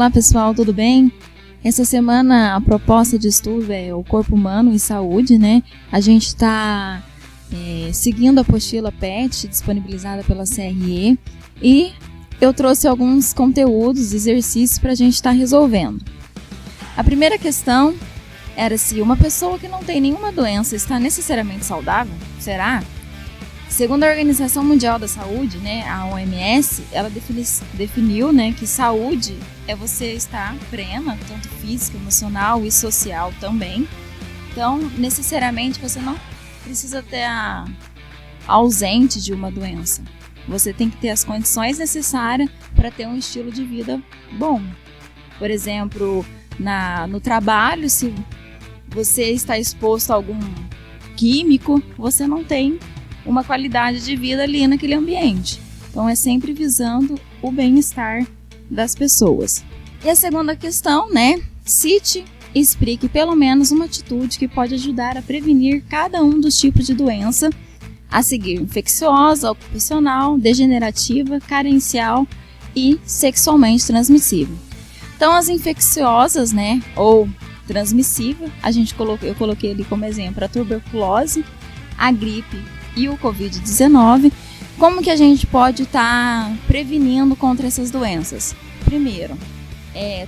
Olá pessoal, tudo bem? Essa semana a proposta de estudo é o corpo humano e saúde, né? A gente está seguindo a apostila PET disponibilizada pela CRE e eu trouxe alguns conteúdos, exercícios para a gente estar resolvendo. A primeira questão era se uma pessoa que não tem nenhuma doença está necessariamente saudável. Será? Segundo a Organização Mundial da Saúde, né, a OMS, ela definiu, né, que saúde é você estar plena, tanto física, emocional e social também. Então, necessariamente, você não precisa ter ausente de uma doença. Você tem que ter as condições necessárias para ter um estilo de vida bom. Por exemplo, no trabalho, se você está exposto a algum químico, você não tem uma qualidade de vida ali naquele ambiente. Então é sempre visando o bem-estar das pessoas. E a segunda questão, né? Cite e explique pelo menos uma atitude que pode ajudar a prevenir cada um dos tipos de doença a seguir: infecciosa, ocupacional, degenerativa, carencial e sexualmente transmissível. Então as infecciosas, né, ou transmissível, eu coloquei ali como exemplo a tuberculose, a gripe e o Covid-19. Como que a gente pode estar prevenindo contra essas doenças? Primeiro,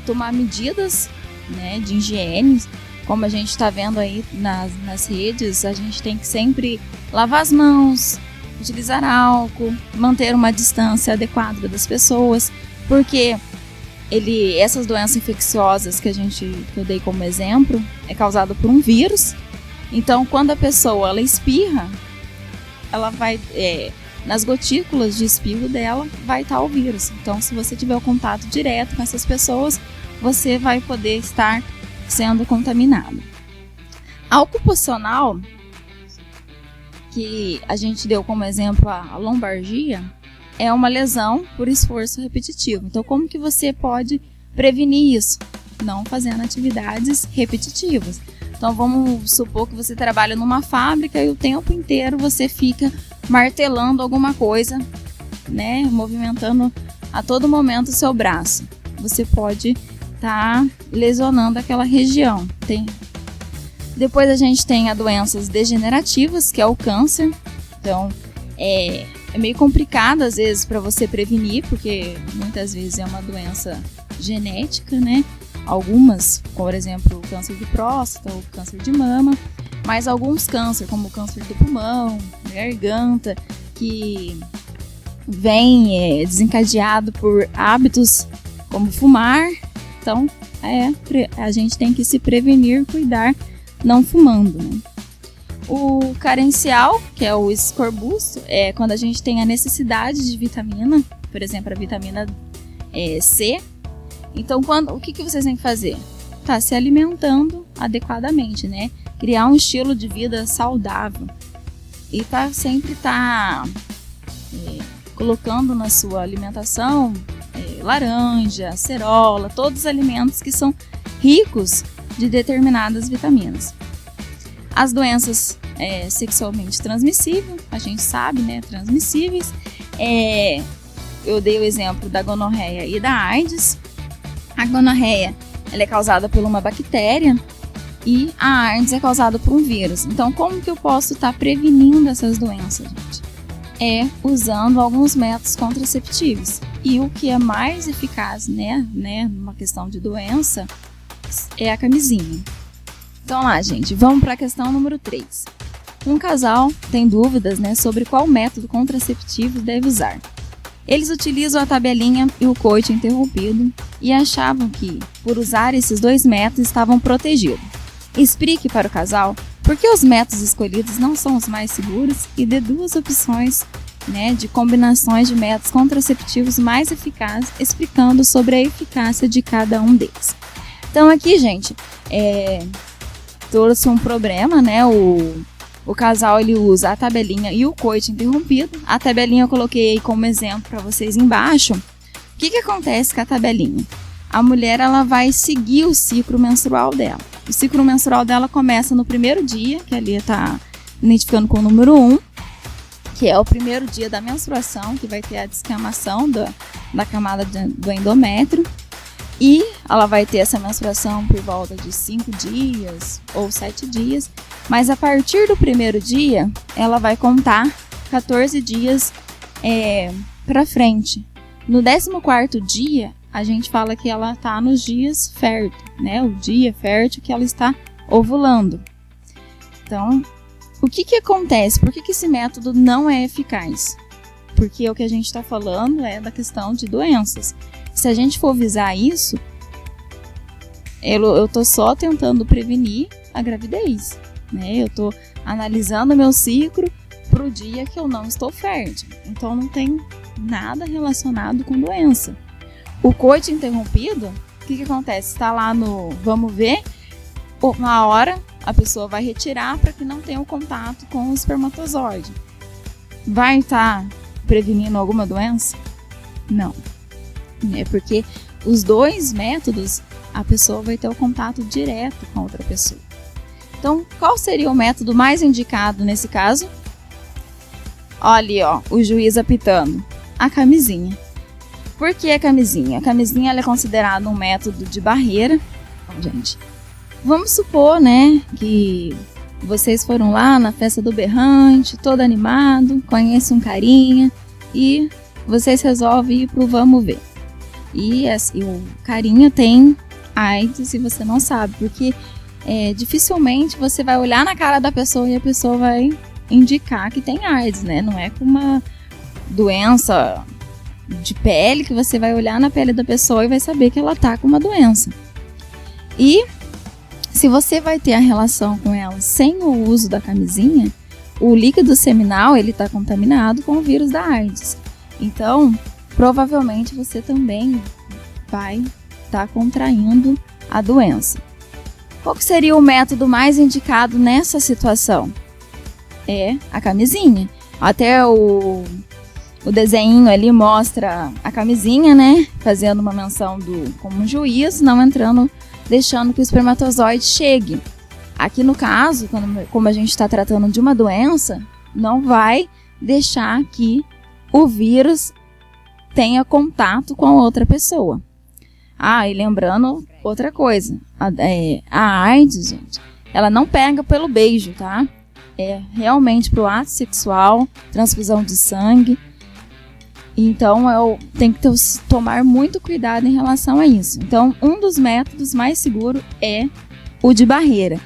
tomar medidas, né, de higiene. Como a gente está vendo aí nas redes, a gente tem que sempre lavar as mãos, utilizar álcool, manter uma distância adequada das pessoas, porque essas doenças infecciosas que eu dei como exemplo é causada por um vírus. Então, quando a pessoa ela espirra, ela vai, nas gotículas de espirro dela vai estar o vírus. Então, se você tiver o contato direto com essas pessoas, você vai poder estar sendo contaminado. A ocupacional, que a gente deu como exemplo a lombalgia, é uma lesão por esforço repetitivo. Então, como que você pode prevenir isso? Não fazendo atividades repetitivas. Então, vamos supor que você trabalha numa fábrica e o tempo inteiro você fica martelando alguma coisa, né? Movimentando a todo momento o seu braço. Você pode estar lesionando aquela região. Depois a gente tem as doenças degenerativas, que é o câncer. Então, é meio complicado às vezes para você prevenir, porque muitas vezes é uma doença genética, né? Algumas, por exemplo, o câncer de próstata, o câncer de mama, mas alguns cânceres, como o câncer do pulmão, garganta, que vem desencadeado por hábitos como fumar. Então, a gente tem que se prevenir, cuidar, não fumando, né? O carencial, que é o escorbuço, é quando a gente tem a necessidade de vitamina, por exemplo, a vitamina C. Então, o que vocês têm que fazer? Tá se alimentando adequadamente, né? Criar um estilo de vida saudável. E sempre colocando na sua alimentação laranja, acerola, todos os alimentos que são ricos de determinadas vitaminas. As doenças sexualmente transmissíveis, a gente sabe, né? Transmissíveis. Eu dei o exemplo da gonorreia e da AIDS. A gonorreia ela é causada por uma bactéria e a AIDS é causada por um vírus. Então, como que eu posso estar prevenindo essas doenças, gente? Usando alguns métodos contraceptivos. E o que é mais eficaz, né, numa questão de doença, é a camisinha. Então lá, gente, vamos para a questão número 3. Um casal tem dúvidas, né, sobre qual método contraceptivo deve usar. Eles utilizam a tabelinha e o coito interrompido e achavam que, por usar esses dois métodos, estavam protegidos. Explique para o casal por que os métodos escolhidos não são os mais seguros e dê duas opções, né, de combinações de métodos contraceptivos mais eficazes, explicando sobre a eficácia de cada um deles. Então aqui, gente, trouxe um problema, né? O casal ele usa a tabelinha e o coito interrompido. A tabelinha eu coloquei como exemplo para vocês embaixo. O que acontece com a tabelinha? A mulher ela vai seguir o ciclo menstrual dela. O ciclo menstrual dela começa no primeiro dia, que ali está identificando com o número 1, que é o primeiro dia da menstruação, que vai ter a descamação da camada do endométrio. E ela vai ter essa menstruação por volta de 5 dias ou 7 dias, mas a partir do primeiro dia, ela vai contar 14 dias para frente. No 14º dia, a gente fala que ela está nos dias férteis, né? O dia fértil que ela está ovulando. Então, o que acontece? Por que esse método não é eficaz? Porque o que a gente está falando é da questão de doenças. Se a gente for visar isso, eu estou só tentando prevenir a gravidez, né? Eu estou analisando meu ciclo para o dia que eu não estou fértil. Então, não tem nada relacionado com doença. O coito interrompido, o que acontece? Está lá no vamos ver, uma hora a pessoa vai retirar para que não tenha o contato com o espermatozoide. Vai estar prevenindo alguma doença? Não. É porque os dois métodos, a pessoa vai ter o contato direto com a outra pessoa. Então, qual seria o método mais indicado nesse caso? Olha ali, ó, o juiz apitando. A camisinha. Por que a camisinha? A camisinha ela é considerada um método de barreira. Então, gente, vamos supor, né, que vocês foram lá na festa do berrante, todo animado, conhece um carinha e vocês resolvem ir pro vamos ver. E o carinha tem AIDS e você não sabe, porque dificilmente você vai olhar na cara da pessoa e a pessoa vai indicar que tem AIDS, né? Não é com uma doença de pele que você vai olhar na pele da pessoa e vai saber que ela tá com uma doença. E se você vai ter a relação com ela sem o uso da camisinha, o líquido seminal ele está contaminado com o vírus da AIDS. Então, provavelmente você também vai estar contraindo a doença. Qual que seria o método mais indicado nessa situação? É a camisinha. Até o desenho ali mostra a camisinha, né? Fazendo uma menção como um juiz, não entrando, deixando que o espermatozoide chegue. Aqui no caso, como a gente está tratando de uma doença, não vai deixar que o vírus tenha contato com a outra pessoa. Ah, e lembrando outra coisa, a AIDS, gente, ela não pega pelo beijo, tá? É realmente pro ato sexual, transfusão de sangue. Então, tem que tomar muito cuidado em relação a isso. Então, um dos métodos mais seguros é o de barreira.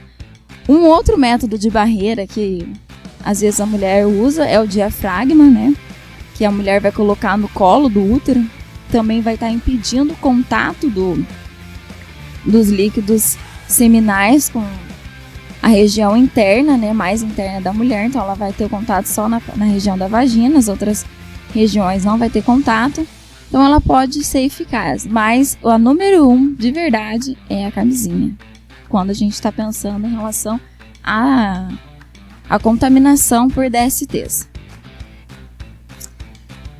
Um outro método de barreira que às vezes a mulher usa é o diafragma, né? Que a mulher vai colocar no colo do útero, também vai estar impedindo o contato dos líquidos seminais com a região interna, né, mais interna da mulher. Então ela vai ter o contato só na região da vagina, as outras regiões não vai ter contato. Então ela pode ser eficaz, mas a número 1 de verdade é a camisinha, quando a gente está pensando em relação à contaminação por DSTs.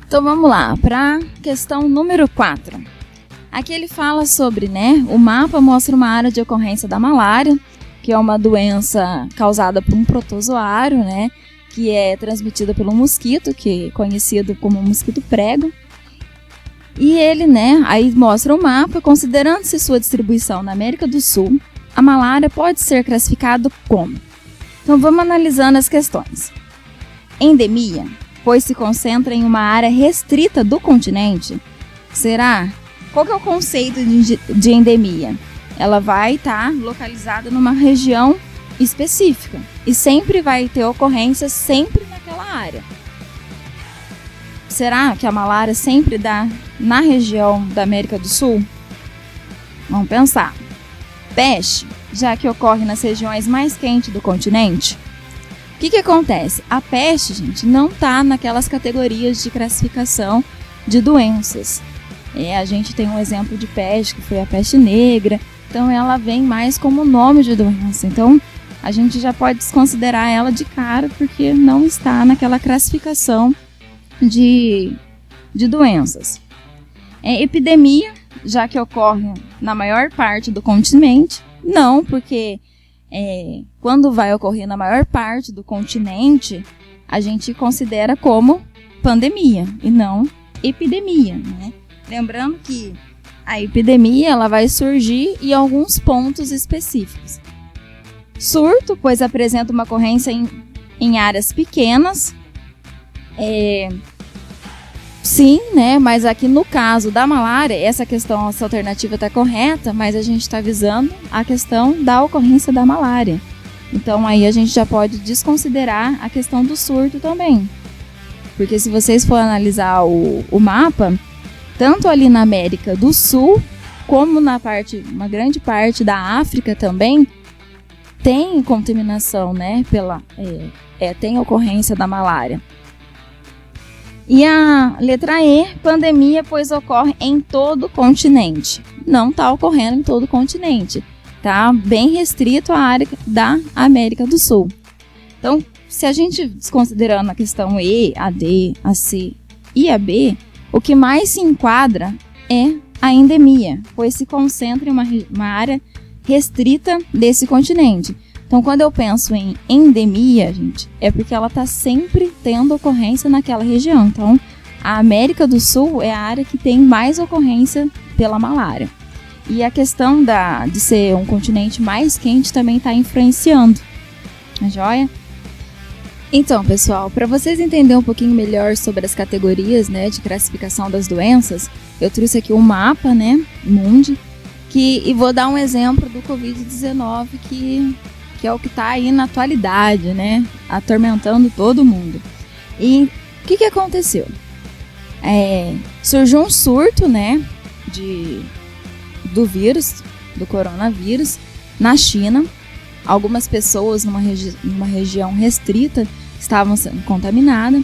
Então vamos lá, para a questão número 4. Aqui ele fala sobre, né, o mapa mostra uma área de ocorrência da malária, que é uma doença causada por um protozoário, né, que é transmitida pelo mosquito, que é conhecido como mosquito prego. E ele, né, aí mostra o mapa, considerando-se sua distribuição na América do Sul, a malária pode ser classificada como? Então vamos analisando as questões. Endemia, pois se concentra em uma área restrita do continente. Será? Qual que é o conceito de endemia? Ela vai estar localizada numa região específica e sempre vai ter ocorrência sempre naquela área. Será que a malária sempre dá na região da América do Sul? Vamos pensar. Peste, já que ocorre nas regiões mais quentes do continente. O que acontece? A peste, gente, não está naquelas categorias de classificação de doenças. A gente tem um exemplo de peste, que foi a peste negra. Então, ela vem mais como nome de doença. Então, a gente já pode desconsiderar ela de cara, porque não está naquela classificação de doenças. Epidemia, já que ocorre na maior parte do continente. Não, porque quando vai ocorrer na maior parte do continente, a gente considera como pandemia e não epidemia, né? Lembrando que a epidemia ela vai surgir em alguns pontos específicos. Surto, pois apresenta uma ocorrência em áreas pequenas. Sim, né? Mas aqui no caso da malária, essa alternativa está correta, mas a gente está visando a questão da ocorrência da malária. Então aí a gente já pode desconsiderar a questão do surto também. Porque se vocês forem analisar o mapa, tanto ali na América do Sul, como uma grande parte da África também, tem contaminação, né? Tem ocorrência da malária. E a letra E, pandemia, pois ocorre em todo o continente. Não está ocorrendo em todo o continente. Está bem restrito à área da América do Sul. Então, se a gente desconsiderando a questão E, a D, a C e a B, o que mais se enquadra é a endemia, pois se concentra em uma área restrita desse continente. Então, quando eu penso em endemia, gente, é porque ela está sempre tendo ocorrência naquela região. Então, a América do Sul é a área que tem mais ocorrência pela malária. E a questão de ser um continente mais quente também está influenciando. Tá joia? Então, pessoal, para vocês entenderem um pouquinho melhor sobre as categorias, né, de classificação das doenças, eu trouxe aqui um mapa, né, mundi, e vou dar um exemplo do Covid-19 que é o que está aí na atualidade, né, atormentando todo mundo. E o que aconteceu? Surgiu um surto, né, do vírus, do coronavírus, na China. Algumas pessoas numa região restrita estavam sendo contaminadas.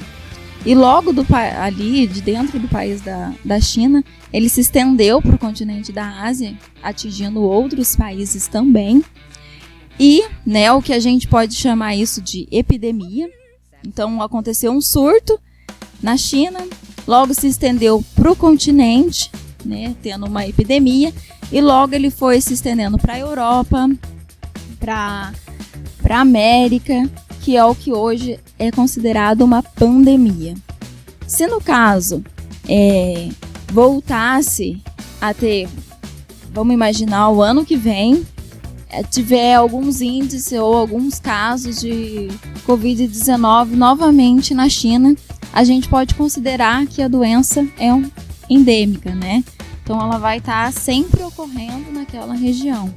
E logo ali, de dentro do país da China, ele se estendeu para o continente da Ásia, atingindo outros países também. E, né, o que a gente pode chamar isso de epidemia. Então, aconteceu um surto na China, logo se estendeu para o continente, né, tendo uma epidemia, e logo ele foi se estendendo para a Europa, para a América, que é o que hoje é considerado uma pandemia. Se no caso voltasse a ter, vamos imaginar o ano que vem, tiver alguns índices ou alguns casos de Covid-19 novamente na China, a gente pode considerar que a doença é endêmica, né? Então ela vai estar sempre ocorrendo naquela região.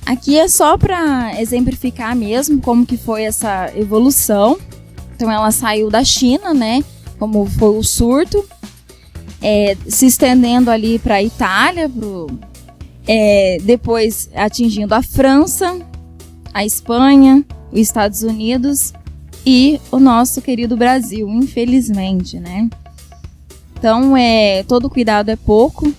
Aqui é só para exemplificar mesmo como que foi essa evolução. Então ela saiu da China, né? Como foi o surto, se estendendo ali para a Itália, depois atingindo a França, a Espanha, os Estados Unidos e o nosso querido Brasil, infelizmente, né? Então, todo cuidado é pouco.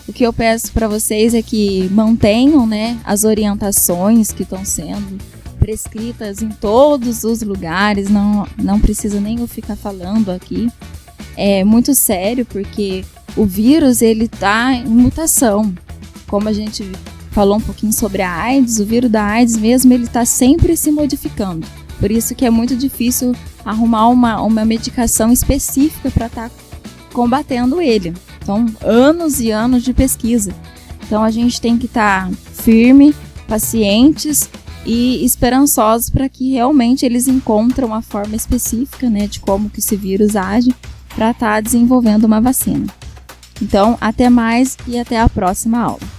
O que eu peço para vocês é que mantenham, né, as orientações que estão sendo prescritas em todos os lugares. Não precisa nem eu ficar falando aqui. É muito sério, porque o vírus ele está em mutação. Como a gente falou um pouquinho sobre a AIDS, o vírus da AIDS mesmo ele está sempre se modificando. Por isso que é muito difícil arrumar uma medicação específica para estar combatendo ele. Então, anos e anos de pesquisa. Então, a gente tem que estar firme, pacientes e esperançosos para que realmente eles encontrem uma forma específica, né, de como que esse vírus age para estar desenvolvendo uma vacina. Então, até mais e até a próxima aula.